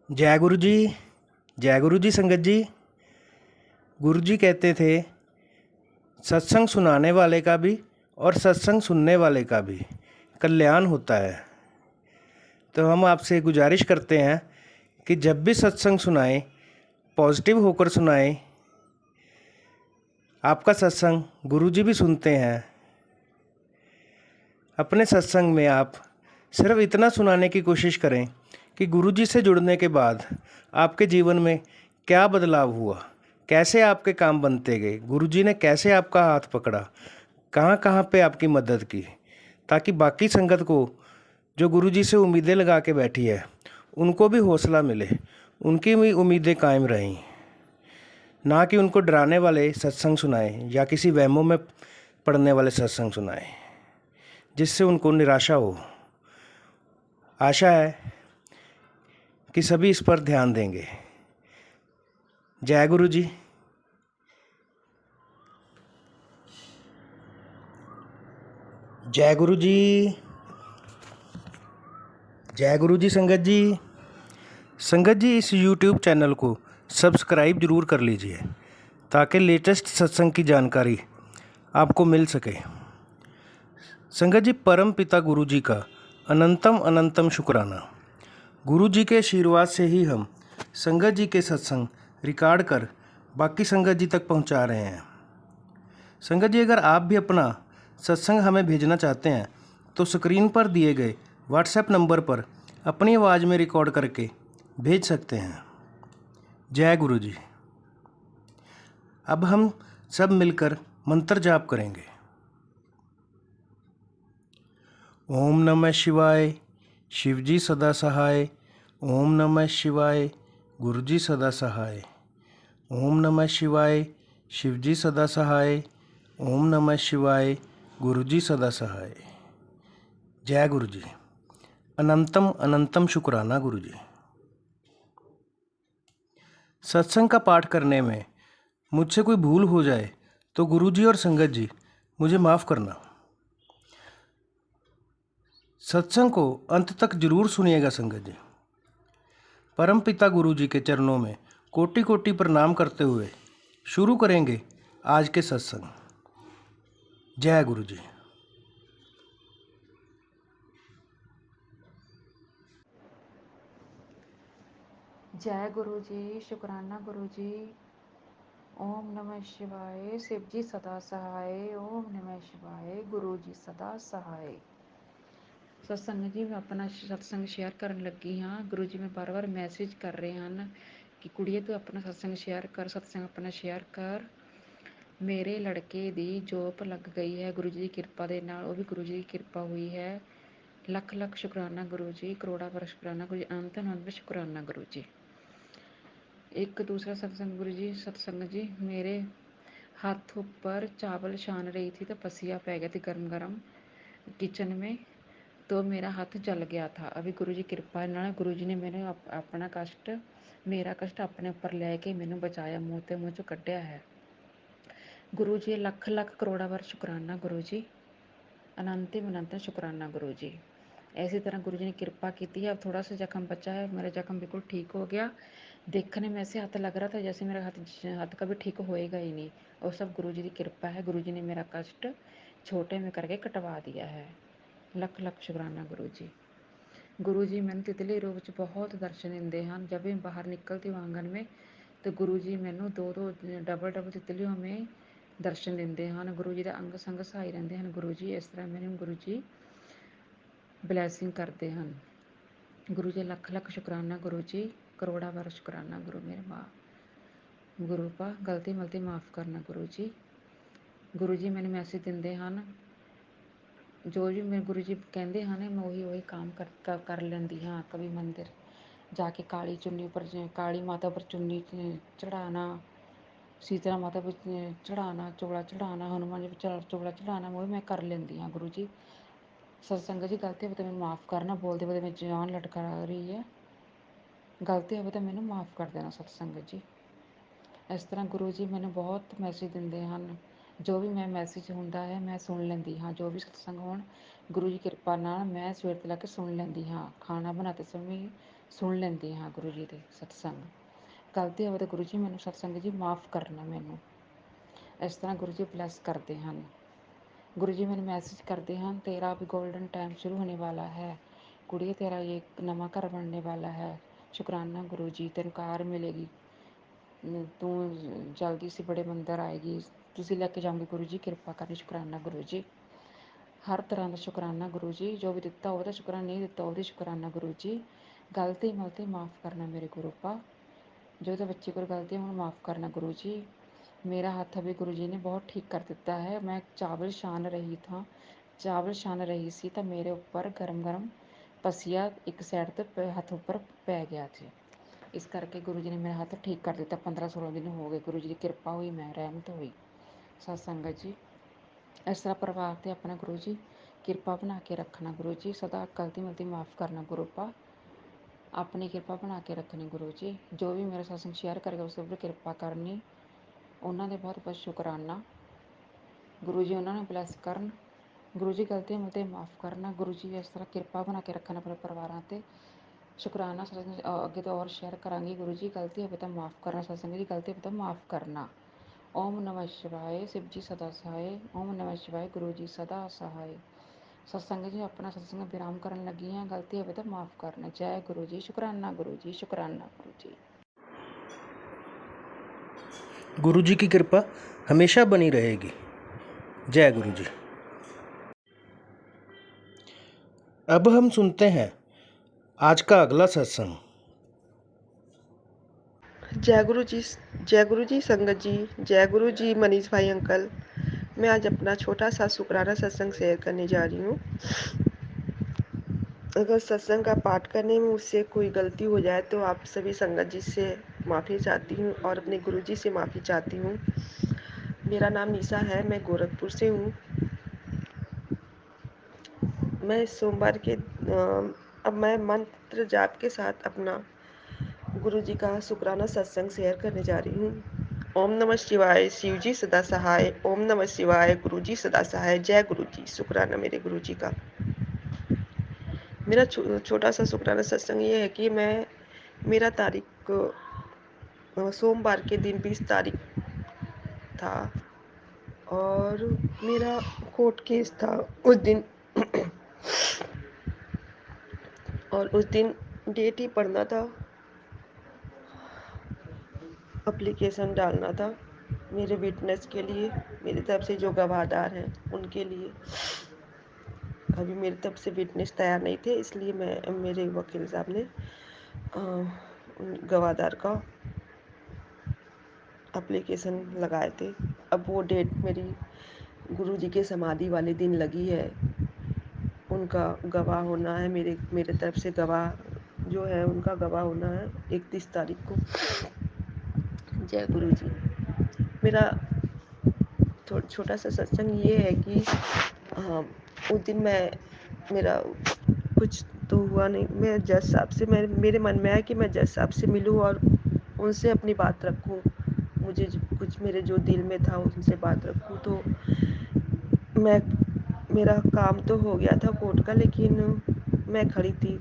जय गुरु जी। जय गुरु जी संगत जी। गुरु जी कहते थे सत्संग सुनाने वाले का भी और सत्संग सुनने वाले का भी कल्याण होता है। तो हम आपसे गुजारिश करते हैं कि जब भी सत्संग सुनाएं पॉजिटिव होकर सुनाएं। आपका सत्संग गुरु जी भी सुनते हैं। अपने सत्संग में आप सिर्फ इतना सुनाने की कोशिश करें कि गुरु जी से जुड़ने के बाद आपके जीवन में क्या बदलाव हुआ, कैसे आपके काम बनते गए, गुरु जी ने कैसे आपका हाथ पकड़ा, कहाँ कहाँ पे आपकी मदद की, ताकि बाकी संगत को जो गुरु जी से उम्मीदें लगा के बैठी है उनको भी हौसला मिले, उनकी भी उम्मीदें कायम रहें। ना कि उनको डराने वाले सत्संग सुनाएं या किसी वहमों में पड़ने वाले सत्संग सुनाएं जिससे उनको निराशा हो। आशा है कि सभी इस पर ध्यान देंगे। जय गुरु जी। जय गुरु जी। जय गुरु जी संगत जी। संगत जी, इस YouTube चैनल को सब्सक्राइब ज़रूर कर लीजिए ताकि लेटेस्ट सत्संग की जानकारी आपको मिल सके। संगत जी, परम पिता गुरु जी का अनंतम अनंतम शुक्राना। गुरु जी के आशीर्वाद से ही हम संगत जी के सत्संग रिकॉर्ड कर बाकी संगत जी तक पहुंचा रहे हैं। संगत जी, अगर आप भी अपना सत्संग हमें भेजना चाहते हैं तो स्क्रीन पर दिए गए व्हाट्सएप नंबर पर अपनी आवाज़ में रिकॉर्ड करके भेज सकते हैं। जय गुरु जी। अब हम सब मिलकर मंत्र जाप करेंगे। ओम नमः शिवाय, शिवजी सदा सहाय। ओम नमः शिवाय, गुरुजी सदा सहाय। ओम नमः शिवाय, शिवजी सदा सहाय। ओम नमः शिवाय, गुरुजी सदा सहाय। जय गुरु जी। अनंतम अनंतम शुक्राना गुरु जी। सत्संग का पाठ करने में मुझसे कोई भूल हो जाए तो गुरु जी और संगत जी मुझे माफ़ करना। सत्संग को अंत तक जरूर सुनिएगा संगत जी। परम पिता गुरु जी के चरणों में कोटि कोटि प्रणाम करते हुए शुरू करेंगे आज के सत्संग। जय गुरु जी। जय गुरु जी, शुक्राना गुरु जी। ओम नमः शिवाय, शिव जी सदा सहाय। ओम नमः शिवाय, गुरु जी सदा सहाय। सत्संग जी, मैं अपना सत्संग शेयर करन लगी हाँ। गुरु जी मैं बार-बार मैसेज कर रहे हैं कि कुड़िए तू अपना सत्संग शेयर कर, सत्संग अपना शेयर कर। मेरे लड़के दी जॉब लग गई है गुरु जी की किरपा दे नाल, वो भी गुरु जी की किरपा हुई है। लख लख शुक्राना गुरु जी, करोड़ा बार शुक्राना गुरु जी, अनंत अनंत शुक्राना गुरु जी। एक दूसरा सत्संग गुरु जी, सत्संग जी, मेरे हाथ ऊपर चावल छान रही थी तो पसिया पै गया थी गरम गरम किचन में, तो मेरा हाथ जल गया था। अभी गुरु जी कृपा नाल गुरु जी ने मैंने अपना कष्ट, मेरा कष्ट अपने ऊपर लैके मैनू बचाया, मूँह ते मूँह चों कढ़िया है। गुरु जी लख लख करोड़ा बार शुकराना गुरु जी, अनंतिम अनंत शुकराना गुरु जी। इसी तरह गुरु जी ने कृपा की है। अब थोड़ा सा जख्म बचा है, मेरा जख्म बिल्कुल ठीक हो गया। देखने में ऐसे हाथ लग रहा था जैसे मेरा हाथ कभी ठीक होएगा ही नहीं, और सब गुरु जी की कृपा है। गुरु जी ने मेरा कष्ट छोटे में करके कटवा दिया है। लख लख शुकराना गुरु जी। गुरु जी मैंने तितली रूप च बहुत दर्शन दिंदे हैं। जब भी बाहर निकलती हूँ आंगन में तो गुरु जी मैनू दो दो डबल डबल तितलियों में दर्शन दिंदे हैं। गुरु जी का अंग संग सहाई रहंदे हैं। गुरु जी इस तरह मैनू गुरु जी ब्लैसिंग करते हैं। गुरु जी लख लख शुकराना गुरु जी, करोड़ा बार शुकराना गुरु मेरे माँ। गुरु पा गलती मलती माफ़ करना गुरु जी। गुरु जी मैंने मैसेज दिंदे हैं, जो भी मेरे गुरु जी कहते हैं मैं वही काम कर लेंदी हाँ। कभी मंदिर जाके काली चुन्नी पर, काली माता पर चुन्नी चढ़ाना, शीतला माता पर चढ़ाना, चौड़ा चढ़ाना, हनुमान जी पर चौड़ा चढ़ाना, वो मैं कर लेंदी हाँ गुरु जी। सत्संग जी गलती हो तो मैं माफ़ करना, बोलते बोलते मैं जान लटका रही है, गलती हो तो मैनू माफ़ कर देना सत्संग जी। इस तरह गुरु जी मैंने बहुत मैसेज दिंदे हैं, ਜੋ ਵੀ ਮੈਂ ਮੈਸੇਜ ਹੁੰਦਾ ਹੈ ਮੈਂ ਸੁਣ ਲੈਂਦੀ ਹਾਂ। ਜੋ ਵੀ ਸਤਸੰਗ ਹੋਣ ਗੁਰੂ ਜੀ ਕਿਰਪਾ ਨਾਲ ਮੈਂ ਸਵੇਰ ਤੋਂ ਲੈ ਕੇ ਸੁਣ ਲੈਂਦੀ ਹਾਂ। ਖਾਣਾ ਬਣਾਉਂਦੇ ਸਮੇਂ ਵੀ ਸੁਣ ਲੈਂਦੀ ਹਾਂ ਗੁਰੂ ਜੀ ਦੇ ਸਤਸੰਗ। ਗਲਤੀ ਹੋਵੇ ਤਾਂ ਗੁਰੂ ਜੀ ਮੈਨੂੰ ਸਤਸੰਗ ਜੀ ਮਾਫ਼ ਕਰਨਾ ਮੈਨੂੰ। ਇਸ ਤਰ੍ਹਾਂ ਗੁਰੂ ਜੀ ਬਲੈਸ ਕਰਦੇ ਹਨ। ਗੁਰੂ ਜੀ ਮੈਨੂੰ ਮੈਸੇਜ ਕਰਦੇ ਹਨ, ਤੇਰਾ ਵੀ ਗੋल्डन टाइम शुरू होने वाला है कुड़िए, तेरा ये नवा घर बनने वाला है। शुकराना गुरु जी, तेन कार मिलेगी, तू जल्दी से बड़े मंदिर आएगी, ਤੁਸੀਂ ਲੈ ਕੇ ਜਾਓਗੇ ਗੁਰੂ ਜੀ, ਕਿਰਪਾ ਕਰਨੀ। ਸ਼ੁਕਰਾਨਾ ਗੁਰੂ ਜੀ, ਹਰ ਤਰ੍ਹਾਂ ਦਾ ਸ਼ੁਕਰਾਨਾ ਗੁਰੂ ਜੀ। ਜੋ ਵੀ ਦਿੱਤਾ ਉਹਦਾ ਸ਼ੁਕਰਾਨਾ, ਨਹੀਂ ਦਿੱਤਾ ਉਹਦੀ ਸ਼ੁਕਰਾਨਾ ਗੁਰੂ ਜੀ। ਗਲਤੀ ਮਲਤੀ ਮਾफ़ करना मेरे गुरु पा। जो तो बच्चे को गलती है माफ़ करना गुरु जी। मेरा हाथ अभी गुरु जी ने बहुत ठीक कर दिता है। मैं चावल छान रही था, चावल छान रही सी तो मेरे ऊपर गरम गरम पसिया एक साइड तो हथ उपर पै गया ਸੀ। ਇਸ ਕਰਕੇ ਗੁਰੂ ਜੀ ਨੇ ਮੇਰਾ ਹੱਥ ਠੀਕ ਕਰ ਦਿੱਤਾ। 15-16 ਦਿਨ ਹੋ ਗਏ, ਗੁਰੂ ਜੀ ਦੀ ਕਿਰਪਾ ਹੋਈ, ਮੈਂ ਰਹਿਮਤ ਹੋਈ। ਸਤ ਸੰਗਤ ਜੀ, ਇਸ ਤਰ੍ਹਾਂ ਪਰਿਵਾਰ 'ਤੇ ਆਪਣਾ ਗੁਰੂ ਜੀ ਕਿਰਪਾ ਬਣਾ ਕੇ ਰੱਖਣਾ ਗੁਰੂ ਜੀ। ਸਦਾ ਗਲਤੀ ਮਲਤੀ ਮਾफ़ ਕਰਨਾ ਗੁਰੂ ਪਾ। ਆਪਣੀ ਕਿਰਪਾ ਬਣਾ ਕੇ ਰੱਖਣੀ ਗੁਰੂ ਜੀ। ਜੋ ਵੀ ਮੇਰਾ ਸਤਸੰਗ ਸ਼ੇਅਰ ਕਰੇਗਾ ਉਸ ਉੱਪਰ ਕਿਰਪਾ ਕਰਨੀ। ਉਹਨਾਂ ਦੇ ਬਹੁਤ ਬਹੁਤ ਸ਼ੁਕਰਾਨਾ ਗੁਰੂ ਜੀ। ਉਹਨਾਂ ਨੂੰ ਬਲੈਸ ਕਰਨ ਗੁਰੂ ਜੀ। ਗਲਤੀਆਂ ਮਲਤੀਆਂ ਮਾफ़ ਕਰਨਾ ਗੁਰੂ ਜੀ। ਇਸ ਤਰ੍ਹਾਂ ਕਿਰਪਾ ਬਣਾ ਕੇ ਰੱਖਣਾ ਆਪਣੇ ਪਰਿਵਾਰਾਂ 'ਤੇ। ਸ਼ੁਕਰਾਨਾ ਸਤਸੰਗ ਅੱਗੇ ਤੋਂ ਔਰ ਸ਼ੇਅਰ ਕਰਾਂਗੀ ਗੁਰੂ ਜੀ। ਗਲਤੀ ਹੋਵੇ ਤਾਂ ਮਾफ़ ਕਰਨਾ ਸਤਸੰਗ ਜੀ। ਗਲਤੀ ਹੋਵੇ ਤਾਂ ਮਾफ़ ਕਰਨਾ। ओम नमः शिवाय, शिव जी सदा सहाय। ओम नमः शिवाय, गुरु जी सदा सहाय। सत्संग जी, अपना सत्संग विराम करन लगी हैं। गलती होवे तो माफ़ करना। जय गुरु जी, शुकराना गुरु जी, शुकराना गुरु जी। गुरु जी की कृपा हमेशा बनी रहेगी। जय गुरु जी। अब हम सुनते हैं आज का अगला सत्संग। जय गुरु जी संगत जी, जय गुरु जी मनीष भाई अंकल। मैं आज अपना छोटा सा शुक्राना सत्संग शेयर करने जा रही हूँ। अगर सत्संग का पाठ करने में मुझसे कोई गलती हो जाए तो आप सभी संगत जी से माफ़ी चाहती हूँ और अपने गुरु जी से माफ़ी चाहती हूँ। मेरा नाम निशा है, मैं गोरखपुर से हूँ। मैं इस सोमवार के अब मैं मंत्र जाप के साथ अपना गुरु जी का शुक्राना सत्संग शेयर करने जा रही हूँ। ओम नमः शिवाय, शिव जी सदा सहाय। ओम नमः शिवाय, गुरु जी सदा सहाय। जय गुरु जी। शुक्राना मेरे गुरु जी का। मेरा छोटा सा शुक्राना सत्संग ये है कि मेरा तारीख सोमवार के दिन 20 तारीख था और मेरा कोर्ट केस था उस दिन और उस दिन डेट ही पढ़ना था, एप्लीकेशन डालना था मेरे विटनेस के लिए, मेरी तरफ से जो गवाहदार हैं उनके लिए। अभी मेरी तरफ से विटनेस तैयार नहीं थे, इसलिए मेरे वकील साहब ने उन गवाहदार का एप्लीकेशन लगाए थे। अब वो डेट मेरी गुरु जी के समाधि वाले दिन लगी है। उनका गवाह होना है, मेरे तरफ से गवाह जो है उनका गवाह होना है 31 तारीख को। जय गुरु जी। मेरा छोटा सा सत्संग ये है कि उस दिन मेरा कुछ तो हुआ नहीं। मैं जज साहब से मेरे मन में आया कि मैं जज साहब से मिलूं और उनसे अपनी बात रखूं। मुझे कुछ मेरे जो दिल में था उनसे बात रखूं। तो मेरा काम तो हो गया था कोर्ट का, लेकिन मैं खड़ी थी।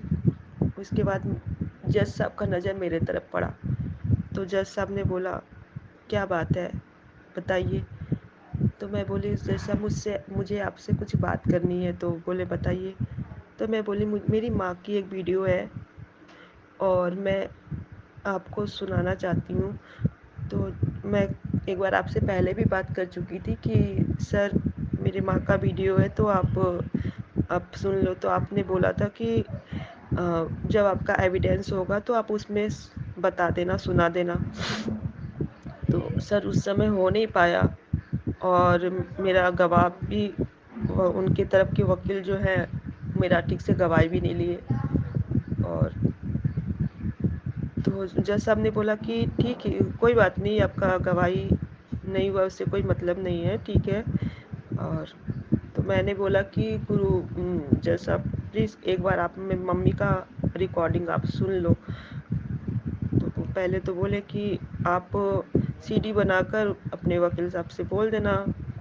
उसके बाद जज साहब का नज़र मेरे तरफ पड़ा तो जज साहब ने बोला, क्या बात है बताइए। तो मैं बोली, जज साहब मुझे आपसे कुछ बात करनी है। तो बोले बताइए। तो मैं बोली, मेरी माँ की एक वीडियो है और मैं आपको सुनाना चाहती हूँ। तो मैं एक बार आपसे पहले भी बात कर चुकी थी कि सर मेरी माँ का वीडियो है तो आप सुन लो। तो आपने बोला था कि जब आपका एविडेंस होगा तो आप उसमें बता देना, सुना देना। तो सर उस समय हो नहीं पाया और मेरा गवाह भी उनकी तरफ के वकील जो है मेरा ठीक से गवाही भी नहीं लिए। और तो जज साहब ने बोला कि ठीक है, कोई बात नहीं, आपका गवाही नहीं हुआ उससे कोई मतलब नहीं है, ठीक है। और तो मैंने बोला कि जज साहब प्लीज़ एक बार आप मम्मी का रिकॉर्डिंग आप सुन लो। तो पहले तो बोले कि आप सीडी बनाकर अपने वकील साहब से बोल देना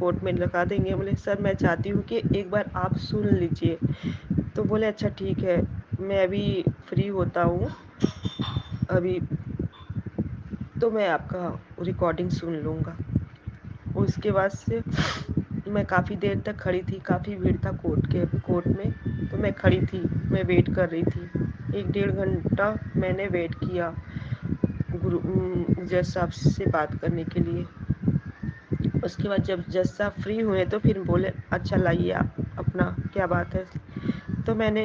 कोर्ट में लगा देंगे। बोले सर मैं चाहती हूँ कि एक बार आप सुन लीजिए। तो बोले अच्छा ठीक है, मैं अभी फ्री होता हूँ अभी, तो मैं आपका रिकॉर्डिंग सुन लूँगा। उसके बाद से मैं काफ़ी देर तक खड़ी थी, काफ़ी भीड़ था कोर्ट में, तो मैं खड़ी थी, मैं वेट कर रही थी। 1 डेढ़ घंटा मैंने वेट किया जज साहब से बात करने के लिए। उसके बाद जब जज साहब फ्री हुए तो फिर बोले अच्छा लाइए आप अपना, क्या बात है। तो मैंने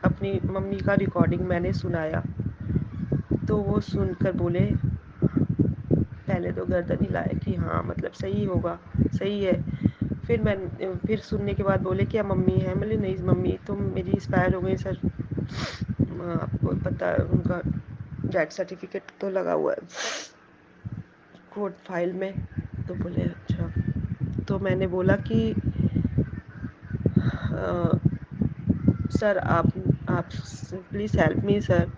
अपनी मम्मी का रिकॉर्डिंग मैंने सुनाया, तो वो सुनकर बोले, पहले तो गर्दन हिलाए कि हाँ मतलब सही होगा, सही है। फिर सुनने के बाद बोले क्या मम्मी है? बोले नहीं मम्मी तो मेरी एक्सपायर हो गई सर। आपको पता है उनका डेथ सर्टिफिकेट तो लगा हुआ है कोर्ट फाइल में। तो बोले अच्छा। तो मैंने बोला कि सर आप प्लीज़ हेल्प मी सर।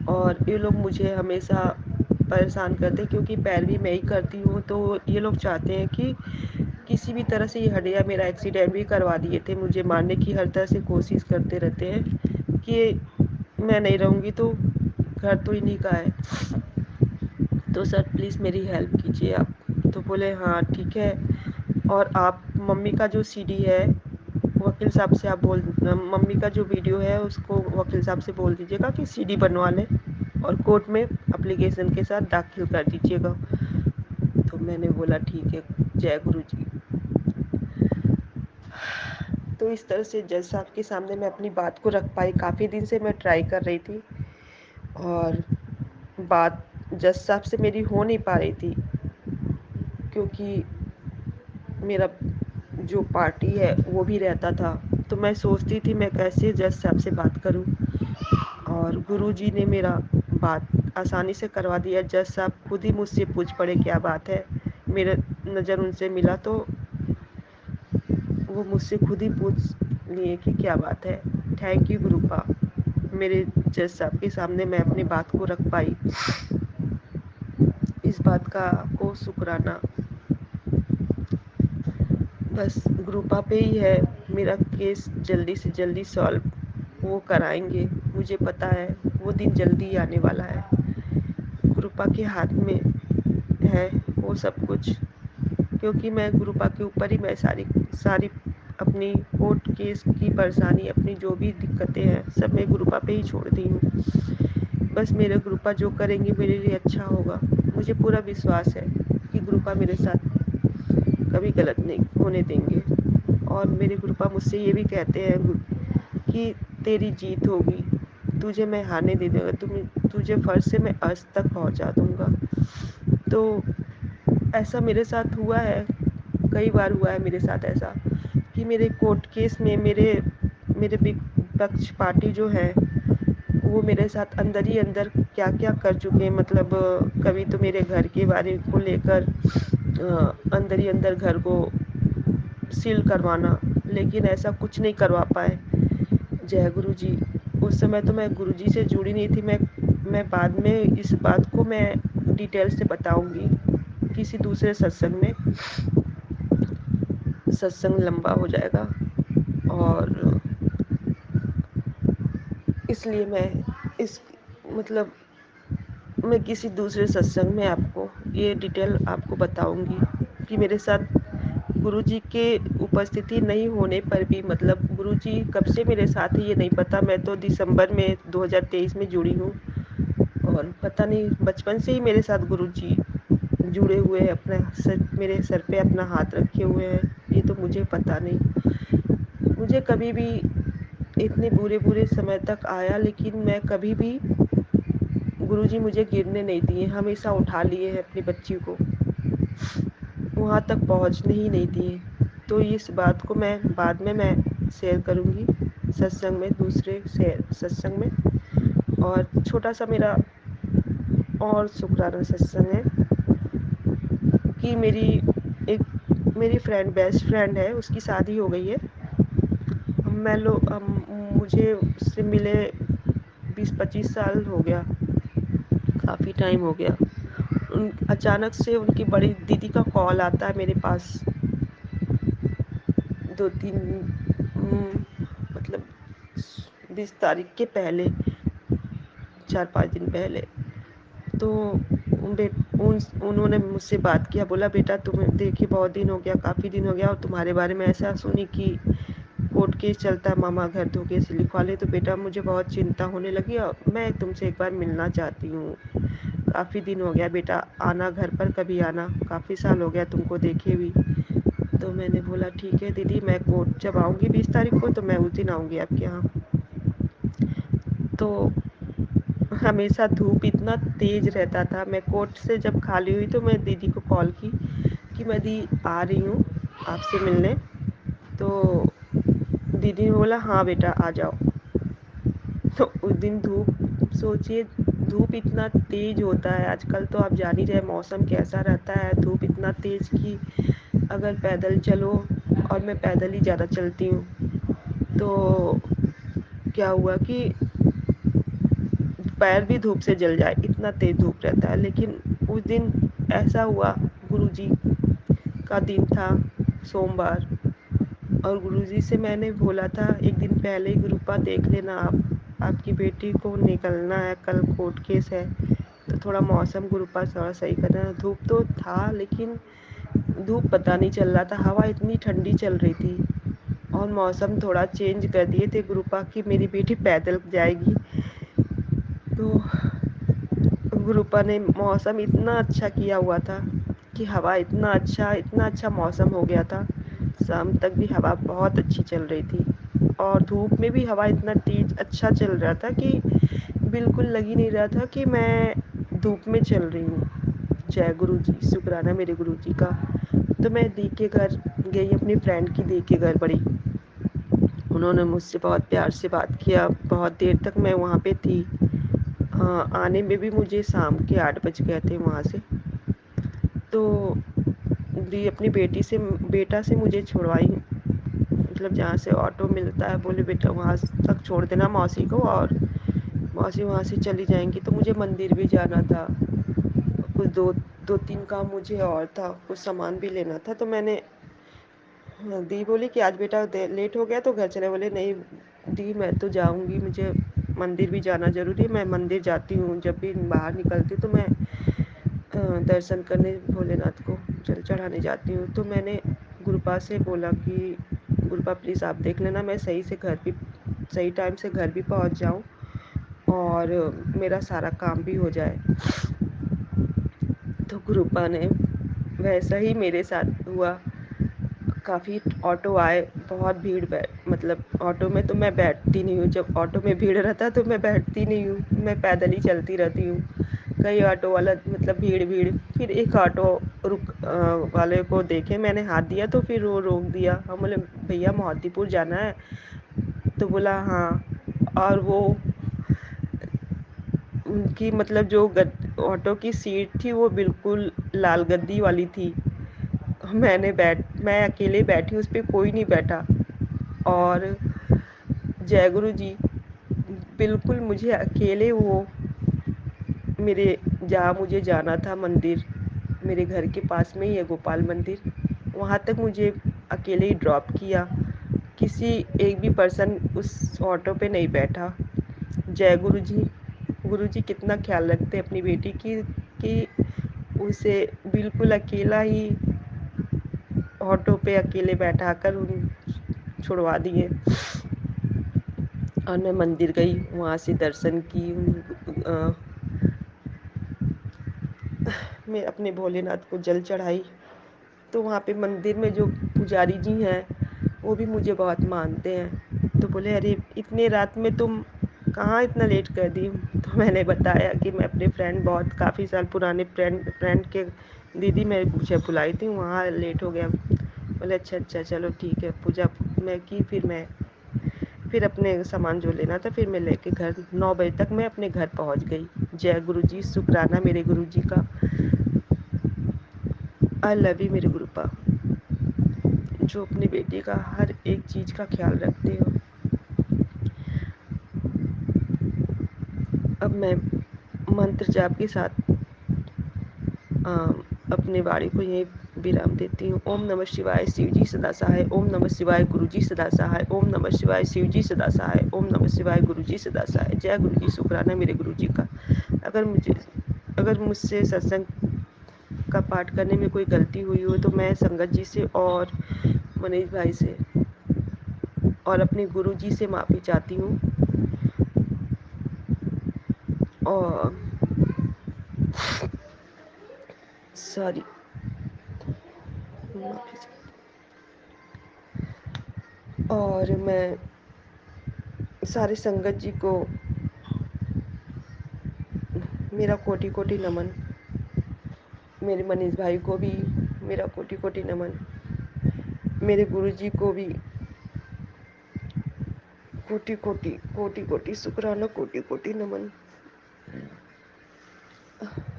और ये लोग मुझे हमेशा परेशान करते हैं क्योंकि पैरवी मैं ही करती हूँ, तो ये लोग चाहते हैं कि किसी भी तरह से ये हड्डियाँ, मेरा एक्सीडेंट भी करवा दिए थे, मुझे मारने की हर तरह से कोशिश करते रहते हैं कि मैं नहीं रहूँगी तो घर तो इन्हीं का है, तो सर प्लीज़ मेरी हेल्प कीजिए आप। तो बोले हाँ ठीक है, और आप मम्मी का जो सीडी है वकील साहब से आप मम्मी का जो वीडियो है उसको वकील साहब से बोल दीजिएगा कि सीडी बनवा लें और कोर्ट में एप्लीकेशन के साथ दाखिल कर दीजिएगा। तो मैंने बोला ठीक है, जय गुरु जी। तो इस तरह से जज साहब के सामने मैं अपनी बात को रख पाई। काफ़ी दिन से मैं ट्राई कर रही थी और बात जज साहब से मेरी हो नहीं पा रही थी क्योंकि मेरा जो पार्टी है वो भी रहता था। तो मैं सोचती थी मैं कैसे जज साहब से बात करूं, और गुरुजी ने मेरा बात आसानी से करवा दिया। जज साहब खुद ही मुझसे पूछ पड़े क्या बात है। मेरा नज़र उनसे मिला तो वो मुझसे खुद ही पूछ लिए कि क्या बात है। थैंक यू गुरुपा, मेरे जज साहब के सामने मैं अपनी बात को रख पाई। इस बात का आपको शुक्राना। बस गुरुपा पे ही है, मेरा केस जल्दी से जल्दी सॉल्व वो कराएंगे। मुझे पता है वो दिन जल्दी आने वाला है। गुरुपा के हाथ में है वो सब कुछ, क्योंकि मैं गुरुपा के ऊपर ही मैं सारी सारी अपनी कोर्ट केस की परेशानी, अपनी जो भी दिक्कतें हैं सब मैं गुरुपा पे ही छोड़ दी हूँ। बस मेरे गुरुपा जो करेंगे मेरे लिए अच्छा होगा। मुझे पूरा विश्वास है कि गुरुपा मेरे साथ कभी गलत नहीं होने देंगे। और मेरे गुरुपा मुझसे ये भी कहते हैं कि तेरी जीत होगी, तुझे मैं हारने नहीं दूंगा, तुझे फर्श से मैं अर्श तक पहुंचा दूंगा। तो ऐसा मेरे साथ हुआ है, कई बार हुआ है मेरे साथ ऐसा कि मेरे कोर्ट केस में मेरे मेरे विपक्ष पार्टी जो है वो मेरे साथ अंदर ही अंदर क्या क्या कर चुके हैं। मतलब कभी तो मेरे घर के बारे को लेकर अंदर ही अंदर घर को सील करवाना, लेकिन ऐसा कुछ नहीं करवा पाए। जय गुरु जी। उस समय तो मैं गुरु जी से जुड़ी नहीं थी। मैं बाद में इस बात को मैं डिटेल से बताऊंगी किसी दूसरे सत्संग में। सत्संग लंबा हो जाएगा और इसलिए मैं इस मतलब मैं किसी दूसरे सत्संग में आपको ये डिटेल आपको बताऊंगी कि मेरे साथ गुरुजी के उपस्थिति नहीं होने पर भी, मतलब गुरुजी कब से मेरे साथ है ये नहीं पता। मैं तो दिसंबर में 2023 में जुड़ी हूँ और पता नहीं बचपन से ही मेरे साथ गुरुजी जुड़े हुए हैं, मेरे सर पे अपना हाथ रखे हुए हैं। ये तो मुझे पता नहीं। मुझे कभी भी इतने बुरे बुरे समय तक आया, लेकिन मैं कभी भी गुरुजी मुझे गिरने नहीं दिए, हमेशा उठा लिए हैं अपनी बच्ची को, वहाँ तक पहुँचने ही नहीं दिए। तो इस बात को मैं बाद में मैं शेयर करूँगी सत्संग में, दूसरे सत्संग में। और छोटा सा मेरा और शुक्राना सत्संग है कि मेरी फ्रेंड, बेस्ट फ्रेंड है, उसकी शादी हो गई है। मुझे उससे मिले 20-25 साल हो गया, काफ़ी टाइम हो गया। अचानक से उनकी बड़ी दीदी का कॉल आता है मेरे पास 2-3 मतलब 20 तारीख के पहले 4-5 दिन पहले तो उन्होंने मुझसे बात किया, बोला बेटा तुम्हें देखे बहुत दिन हो गया, काफ़ी दिन हो गया और तुम्हारे बारे में ऐसा सुनी कि कोर्ट केस चलता है, मामा घर धोखे से लिखवा ले, तो बेटा मुझे बहुत चिंता होने लगी और मैं तुमसे एक बार मिलना चाहती हूँ। काफ़ी दिन हो गया बेटा, आना घर पर कभी आना, काफ़ी साल हो गया तुमको देखे भी। तो मैंने बोला ठीक है दीदी, मैं कोर्ट जब आऊँगी 20 तारीख को तो मैं उस दिन आऊँगी आपके यहाँ। तो हमेशा धूप इतना तेज रहता था। मैं कोर्ट से जब खाली हुई तो मैं दीदी को कॉल की कि मैं दी आ रही हूँ आपसे मिलने। तो दीदी ने बोला हाँ बेटा आ जाओ। तो उस दिन धूप, सोचिए धूप इतना तेज होता है आजकल, तो आप जान ही रहे मौसम कैसा रहता है, धूप इतना तेज कि अगर पैदल चलो, और मैं पैदल ही ज़्यादा चलती हूँ, तो क्या हुआ कि पैर भी धूप से जल जाए, इतना तेज धूप रहता है। लेकिन उस दिन ऐसा हुआ, गुरुजी का दिन था, सोमवार, और गुरुजी से मैंने बोला था एक दिन पहले ही, गुरुपा देख लेना आप, आपकी बेटी को निकलना है, कल कोर्ट केस है, तो थोड़ा मौसम गुरुपा थोड़ा सही करना। धूप तो था लेकिन धूप पता नहीं चल रहा था, हवा इतनी ठंडी चल रही थी और मौसम थोड़ा चेंज कर दिए थे गुरुपा की मेरी बेटी पैदल जाएगी। तो गुरुपा ने मौसम इतना अच्छा किया हुआ था कि हवा इतना अच्छा मौसम हो गया था, शाम तक भी हवा बहुत अच्छी चल रही थी और धूप में भी हवा इतना तेज अच्छा चल रहा था कि बिल्कुल लग ही नहीं रहा था कि मैं धूप में चल रही हूँ। जय गुरु जी, शुक्राना मेरे गुरु जी का। तो मैं दी के घर गई, अपनी फ्रेंड की दी के घर बड़ी, उन्होंने मुझसे बहुत प्यार से बात किया, बहुत देर तक मैं वहाँ पे थी। आने में भी मुझे शाम के 8 बज गए थे वहाँ से। तो दी अपनी बेटा से मुझे छुड़वाई, मतलब जहाँ से ऑटो मिलता है, बोले बेटा वहाँ तक छोड़ देना मौसी को, और मौसी वहाँ से चली जाएंगी। तो मुझे मंदिर भी जाना था, कुछ दो तीन काम मुझे और था, कुछ सामान भी लेना था। तो मैंने दी बोली कि आज बेटा लेट हो गया तो घर चले, बोले नहीं दी मैं तो जाऊंगी, मुझे मंदिर भी जाना ज़रूरी है, मैं मंदिर जाती हूँ, जब भी बाहर निकलती हूँ तो मैं दर्शन करने भोलेनाथ को जल चढ़ाने जाती हूँ। तो मैंने गुरुपा से बोला कि गुरुपा प्लीज़ आप देख लेना, मैं सही टाइम से घर भी पहुँच जाऊँ और मेरा सारा काम भी हो जाए। तो गुरुपा ने, वैसा ही मेरे साथ हुआ। काफ़ी ऑटो आए, बहुत भीड़ मतलब ऑटो में तो मैं बैठती नहीं हूँ, जब ऑटो में भीड़ रहता है तो मैं बैठती नहीं हूँ, मैं पैदल ही चलती रहती हूँ। कई ऑटो वाला मतलब भीड़, फिर एक ऑटो वाले को देखे, मैंने हाथ दिया तो फिर वो रोक दिया। हम बोले भैया मोहद्दीपुर जाना है, तो बोला हाँ। और वो उनकी मतलब जो ऑटो की सीट थी वो बिल्कुल लाल गद्दी वाली थी। मैं अकेले बैठी, उस पे कोई नहीं बैठा। और जय गुरु जी, बिल्कुल मुझे अकेले वो मेरे जहाँ मुझे जाना था मंदिर, मेरे घर के पास में ही है गोपाल मंदिर, वहाँ तक मुझे अकेले ही ड्रॉप किया। किसी एक भी पर्सन उस ऑटो पे नहीं बैठा। जय गुरु जी कितना ख्याल रखते हैं अपनी बेटी की, कि उसे बिल्कुल अकेला ही ऑटो पे अकेले बैठाकर उन छुड़वा दिए। और मैं मंदिर गई, वहाँ से दर्शन की, मैं अपने भोलेनाथ को जल चढ़ाई। तो वहाँ पे मंदिर में जो पुजारी जी हैं वो भी मुझे बहुत मानते हैं। तो बोले अरे इतने रात में तुम कहाँ इतना लेट कर दी। तो मैंने बताया कि मैं अपने फ्रेंड, बहुत काफ़ी साल पुराने फ्रेंड के दीदी मैं मुझे बुलाई थी, वहाँ लेट हो गया। बोले अच्छा अच्छा चलो ठीक है। पूजा मैं की, फिर अपने सामान जो लेना था फिर मैं लेके घर 9 बजे तक मैं अपने घर पहुँच गई। जय गुरु जी, शुक्राना मेरे गुरु जी का। आई लव यू मेरे गुरुपा, जो अपनी बेटी का हर एक चीज़ का ख्याल रखते हो। अब मैं मंत्र जाप के साथ अपनी वाणी को यहीं विराम देती हूँ। ओम नमः शिवाय, शिव जी सदा सहाय। ओम नमः शिवाय, गुरु जी सदा सहाय। ओम नमः शिवाय, शिव जी सदा सहाय। ओम नमः शिवाय, गुरु जी सदा सहाय। जय गुरु जी, शुक्राना मेरे गुरु जी का। अगर मुझसे सत्संग का पाठ करने में कोई गलती हुई हो तो मैं संगत जी से और मनीष भाई से और अपने गुरु जी से माफ़ी चाहती हूँ। और सॉरी, और मैं सारे संगत जी को मेरा कोटि कोटि नमन। मेरे मनीष भाई को भी मेरा कोटि कोटि नमन। मेरे गुरु जी को भी कोटि कोटि कोटि कोटि शुक्राना, कोटि कोटि नमन।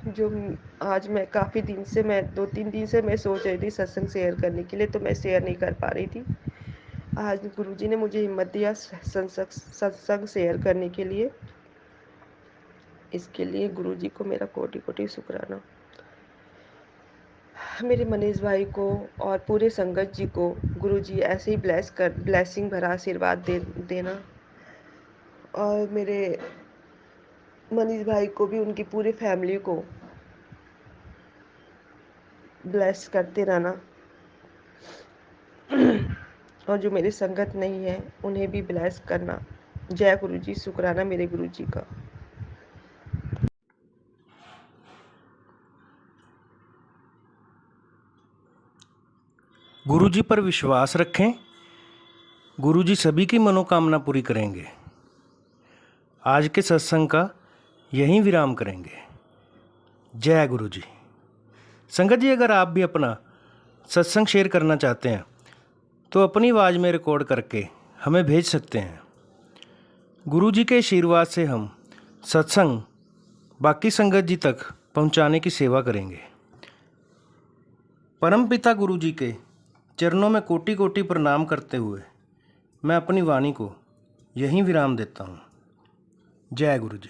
जो आज मैं काफ़ी दिन से, मैं 2-3 दिन से मैं सोच रही थी सत्संग शेयर करने के लिए, तो मैं शेयर नहीं कर पा रही थी। आज गुरुजी ने मुझे हिम्मत दिया सत्संग शेयर करने के लिए। इसके लिए गुरुजी को मेरा कोटि कोटि शुक्राना। मेरे मनीष भाई को और पूरे संगत जी को गुरुजी ऐसे ही ब्लेसिंग भरा आशीर्वाद देना। और मेरे मनीष भाई को भी उनकी पूरी फैमिली को ब्लेस करते रहना। और जो मेरी संगत नहीं है उन्हें भी ब्लेस करना। जय गुरु जी, शुक्राना मेरे गुरु जी का। गुरु जी पर विश्वास रखें, गुरु जी सभी की मनोकामना पूरी करेंगे। आज के सत्संग का यहीं विराम करेंगे। जय गुरु जी। संगत जी, अगर आप भी अपना सत्संग शेयर करना चाहते हैं तो अपनी आवाज़ में रिकॉर्ड करके हमें भेज सकते हैं। गुरु जी के आशीर्वाद से हम सत्संग बाकी संगत जी तक पहुंचाने की सेवा करेंगे। परमपिता गुरु जी के चरणों में कोटि कोटि प्रणाम करते हुए मैं अपनी वाणी को यहीं विराम देता हूँ। जय गुरु जी।